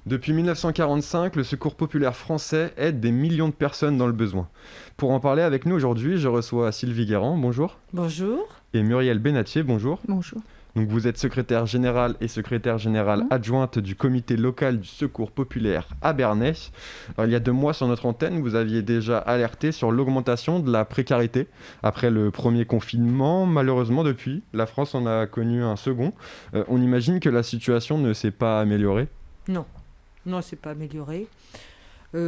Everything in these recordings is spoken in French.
Depuis 1945, le Secours populaire français aide des millions de personnes dans le besoin. Pour en parler avec nous aujourd'hui, je reçois Sylvie Guérand, bonjour. Bonjour. Et Muriel Benatier, bonjour. Bonjour. Donc vous êtes secrétaire générale et secrétaire générale adjointe du comité local du Secours populaire à Bernay. Alors, il y a 2 mois sur notre antenne, vous aviez déjà alerté sur l'augmentation de la précarité après le premier confinement. Malheureusement, depuis, la France en a connu un second. On imagine que la situation ne s'est pas améliorée. Non, c'est pas amélioré. Des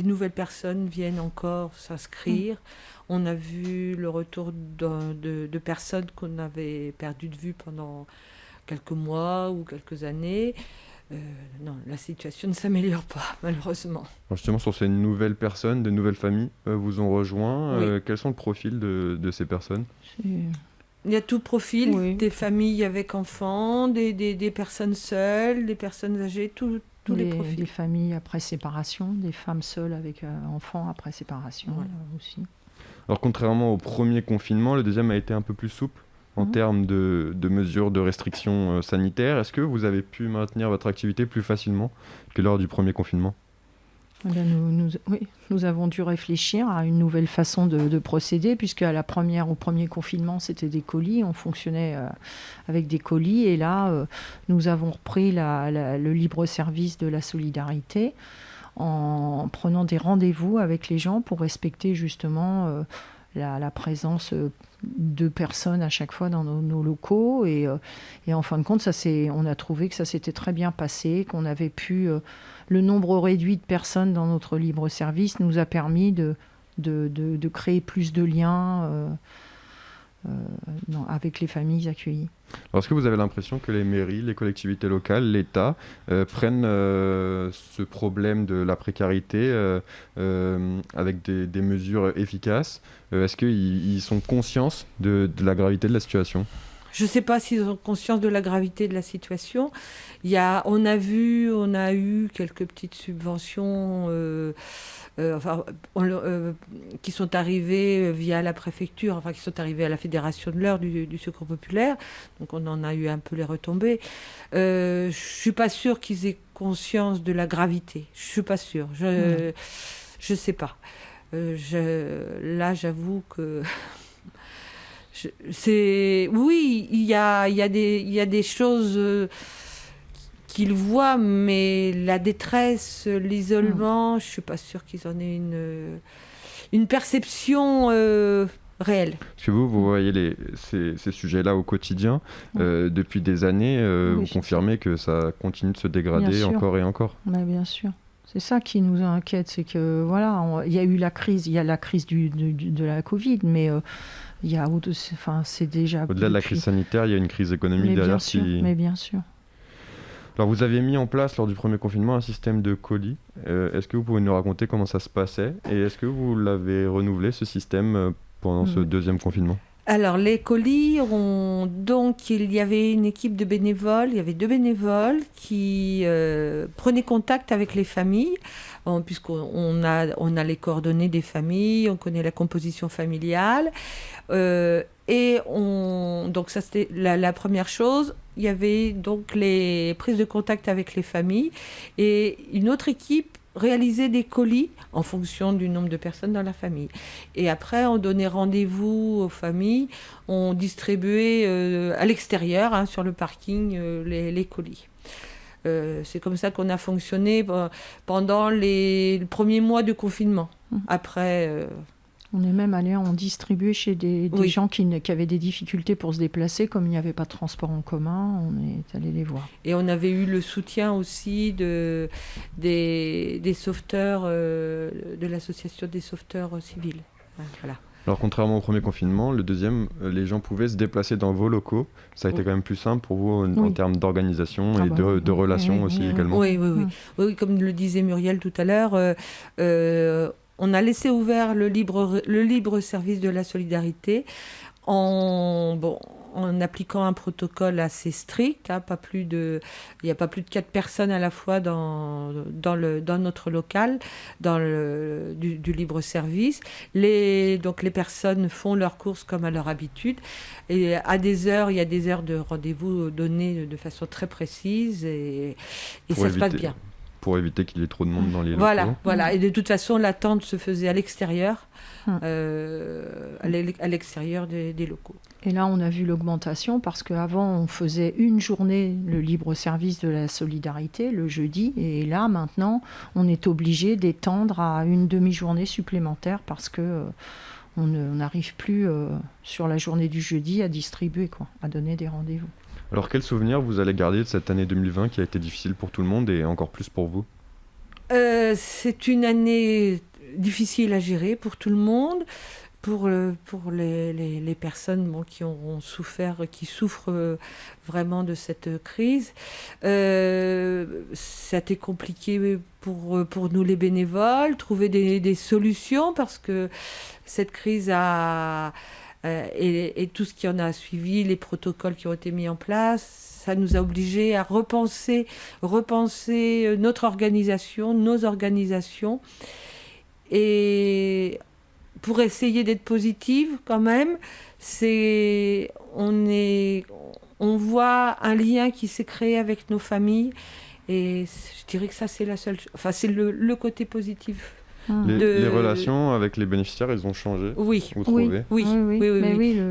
nouvelles personnes viennent encore s'inscrire. On a vu le retour de personnes qu'on avait perdues de vue pendant quelques mois ou quelques années. Non, la situation ne s'améliore pas, malheureusement. Alors justement, sur ces nouvelles personnes, de nouvelles familles vous ont rejoint. Oui. Quels sont le profil de ces personnes ? Il y a tout profil, des familles avec enfants, des personnes seules, des personnes âgées, tous les profils. Des familles après séparation, des femmes seules avec enfants après séparation aussi. Alors contrairement au premier confinement, le deuxième a été un peu plus souple en termes de mesures de restrictions sanitaires. Est-ce que vous avez pu maintenir votre activité plus facilement que lors du premier confinement ? Nous avons dû réfléchir à une nouvelle façon de procéder, puisque au premier confinement, c'était des colis, on fonctionnait avec des colis, et là, nous avons repris le libre service de la solidarité en prenant des rendez-vous avec les gens pour respecter justement la présence de personnes à chaque fois dans nos locaux, et en fin de compte, on a trouvé que ça s'était très bien passé, qu'on avait pu... le nombre réduit de personnes dans notre libre service nous a permis de créer plus de liens avec les familles accueillies. Alors, est-ce que vous avez l'impression que les mairies, les collectivités locales, l'État prennent ce problème de la précarité avec des mesures efficaces ? Est-ce qu'ils sont conscients de la gravité de la situation ? Je ne sais pas s'ils ont conscience de la gravité de la situation. On a eu quelques petites subventions qui sont arrivées via la préfecture, qui sont arrivées à la Fédération de l'Eure du Secours populaire. Donc on en a eu un peu les retombées. Je ne suis pas sûre qu'ils aient conscience de la gravité. Je ne suis pas sûre. Je ne sais pas. Là, j'avoue que... Oui, il y a des choses qu'ils voient, mais la détresse, l'isolement, je suis pas sûre qu'ils en aient une perception réelle. Est-ce que vous voyez ces sujets-là au quotidien depuis des années, vous confirmez que ça continue de se dégrader encore et encore ? Bien sûr. C'est ça qui nous inquiète, c'est que il y a eu la crise, de la Covid, mais il y a c'est déjà... Au-delà de la crise sanitaire, il y a une crise économique mais derrière. Mais bien sûr. Alors vous avez mis en place lors du premier confinement un système de colis. Est-ce que vous pouvez nous raconter comment ça se passait ? Et est-ce que vous l'avez renouvelé, ce système, pendant ce deuxième confinement ? Alors, les colis, il y avait une équipe de bénévoles, il y avait 2 bénévoles qui prenaient contact avec les familles, puisqu'on a les coordonnées des familles, on connaît la composition familiale. Donc ça, c'était la première chose. Il y avait donc les prises de contact avec les familles, et une autre équipe réaliser des colis en fonction du nombre de personnes dans la famille. Et après, on donnait rendez-vous aux familles, on distribuait à l'extérieur, sur le parking, les colis. C'est comme ça qu'on a fonctionné pendant les premiers mois de confinement. Après... On est même allé en distribuer chez des gens qui avaient des difficultés pour se déplacer, comme il n'y avait pas de transport en commun, on est allé les voir. Et on avait eu le soutien aussi des sauveteurs, de l'association des sauveteurs civils. Voilà. Alors contrairement au premier confinement, le deuxième, les gens pouvaient se déplacer dans vos locaux. Ça a été quand même plus simple pour vous en termes d'organisation et de relations aussi également. Oui, comme le disait Muriel tout à l'heure, on a laissé ouvert le libre service de la solidarité en en appliquant un protocole assez strict, hein, il n'y a pas plus de 4 personnes à la fois dans notre local, du libre-service. Donc les personnes font leurs courses comme à leur habitude. Et il y a des heures de rendez-vous données de façon très précise et ça se passe bien. Pour éviter qu'il y ait trop de monde dans les locaux. Voilà. Et de toute façon, l'attente se faisait à l'extérieur, à l'extérieur des locaux. Et là, on a vu l'augmentation parce qu'avant, on faisait une journée le libre service de la solidarité, le jeudi. Et là, maintenant, on est obligé d'étendre à une demi-journée supplémentaire parce que on n'arrive plus sur la journée du jeudi à distribuer, à donner des rendez-vous. Alors, quel souvenir vous allez garder de cette année 2020 qui a été difficile pour tout le monde et encore plus pour vous ? C'est une année difficile à gérer pour tout le monde, pour les personnes qui auront souffert, qui souffrent vraiment de cette crise. Ça a été compliqué pour nous les bénévoles, trouver des solutions parce que cette crise et tout ce qui en a suivi, les protocoles qui ont été mis en place, ça nous a obligés à repenser notre organisation, nos organisations. Et pour essayer d'être positive quand même, on voit un lien qui s'est créé avec nos familles. Et je dirais que ça, c'est la seule... Enfin, c'est le côté positif. Les relations avec les bénéficiaires, elles ont changé. Oui. Vous trouvez ? Oui.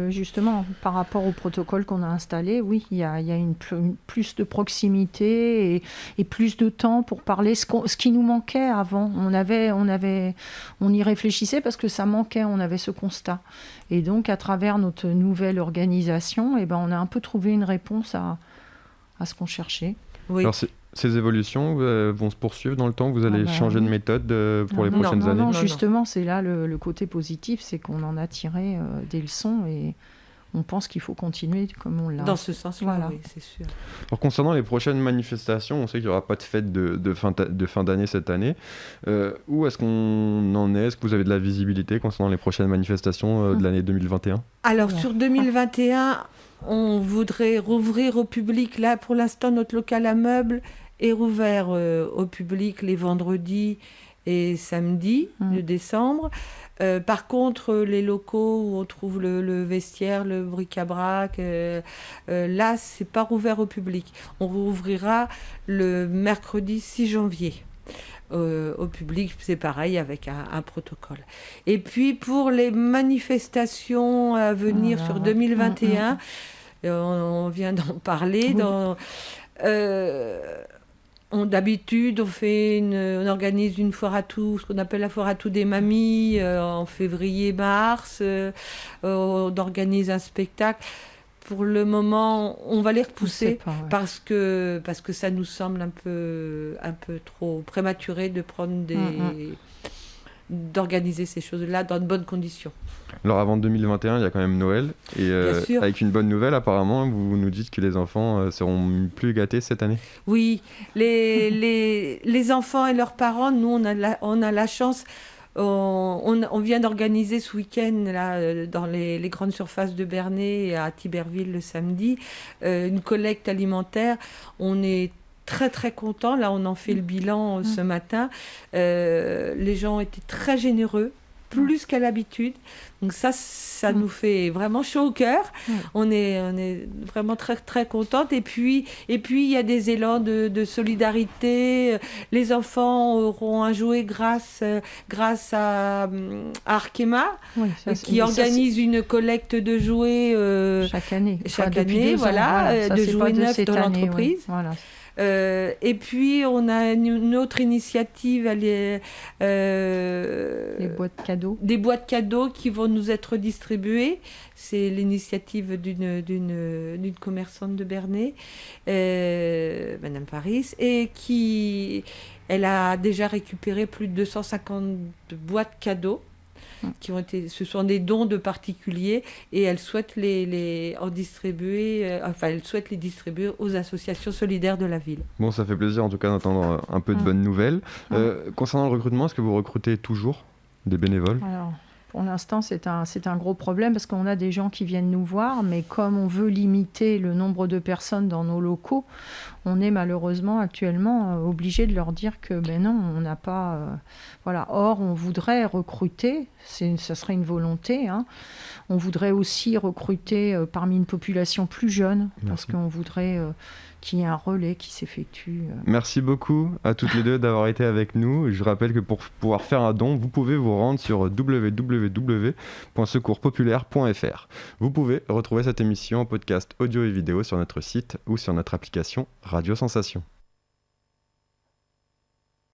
Justement, par rapport au protocole qu'on a installé, oui, il y a plus de proximité et plus de temps pour parler ce qui nous manquait avant. On y réfléchissait parce que ça manquait, on avait ce constat. Et donc, à travers notre nouvelle organisation, on a un peu trouvé une réponse à ce qu'on cherchait. Oui. Alors, ces évolutions vont se poursuivre dans le temps. Vous allez changer de méthode pour les prochaines années. Non, justement, c'est là le côté positif, c'est qu'on en a tiré des leçons et on pense qu'il faut continuer comme on l'a. Dans ce sens-là, oui, c'est sûr. Alors, concernant les prochaines manifestations, on sait qu'il n'y aura pas de fête de fin d'année cette année. Où est-ce qu'on en est ? Est-ce que vous avez de la visibilité concernant les prochaines manifestations de l'année 2021 ? Alors, sur 2021, on voudrait rouvrir au public. Là, pour l'instant, notre local à meubles est rouvert au public les vendredis et samedis de décembre. Par contre, les locaux où on trouve le vestiaire, le bric-à-brac, là, c'est pas rouvert au public. On rouvrira le mercredi 6 janvier. Au public, c'est pareil avec un protocole. Et puis, pour les manifestations à venir sur 2021, on vient d'en parler. D'habitude, on organise une foire à tout, ce qu'on appelle la foire à tout des mamies, en février-mars. On organise un spectacle. Pour le moment, on va les repousser parce que ça nous semble un peu trop prématuré de prendre d'organiser ces choses-là dans de bonnes conditions. Alors avant 2021, il y a quand même Noël. Et avec une bonne nouvelle, apparemment, vous nous dites que les enfants seront plus gâtés cette année. Oui, les enfants et leurs parents, nous, on a la chance... On vient d'organiser ce week-end là, dans les grandes surfaces de Bernay et à Tiberville le samedi, une collecte alimentaire. On est très très contents. Là, on en fait le bilan ce matin. Les gens ont été très généreux, plus qu'à l'habitude. Donc ça nous fait vraiment chaud au cœur. On est vraiment très très contentes. Et puis il y a des élans de solidarité. Les enfants auront un jouet grâce à Arkema, qui organise une collecte de jouets chaque année. De jouets neufs dans l'entreprise. Oui. Voilà. Et puis on a une autre initiative, les boîtes cadeaux. Des boîtes cadeaux qui vont nous être distribuées. C'est l'initiative d'une commerçante de Bernay, Madame Paris, et elle a déjà récupéré plus de 250 boîtes cadeaux. Ce sont des dons de particuliers et elle souhaite les distribuer aux associations solidaires de la ville. Bon, ça fait plaisir en tout cas d'entendre un peu de bonnes nouvelles. Concernant le recrutement, est-ce que vous recrutez toujours des bénévoles ? Alors, Pour l'instant, c'est un gros problème parce qu'on a des gens qui viennent nous voir, mais comme on veut limiter le nombre de personnes dans nos locaux, on est malheureusement actuellement obligé de leur dire que non, on n'a pas... voilà. Or, on voudrait recruter, ça serait une volonté, hein. On voudrait aussi recruter parmi une population plus jeune, parce qu'on voudrait qu'il y ait un relais qui s'effectue. Merci beaucoup à toutes les deux d'avoir été avec nous. Je rappelle que pour pouvoir faire un don, vous pouvez vous rendre sur www.secourspopulaire.fr. Vous pouvez retrouver cette émission en podcast audio et vidéo sur notre site ou sur notre application Radio Sensation.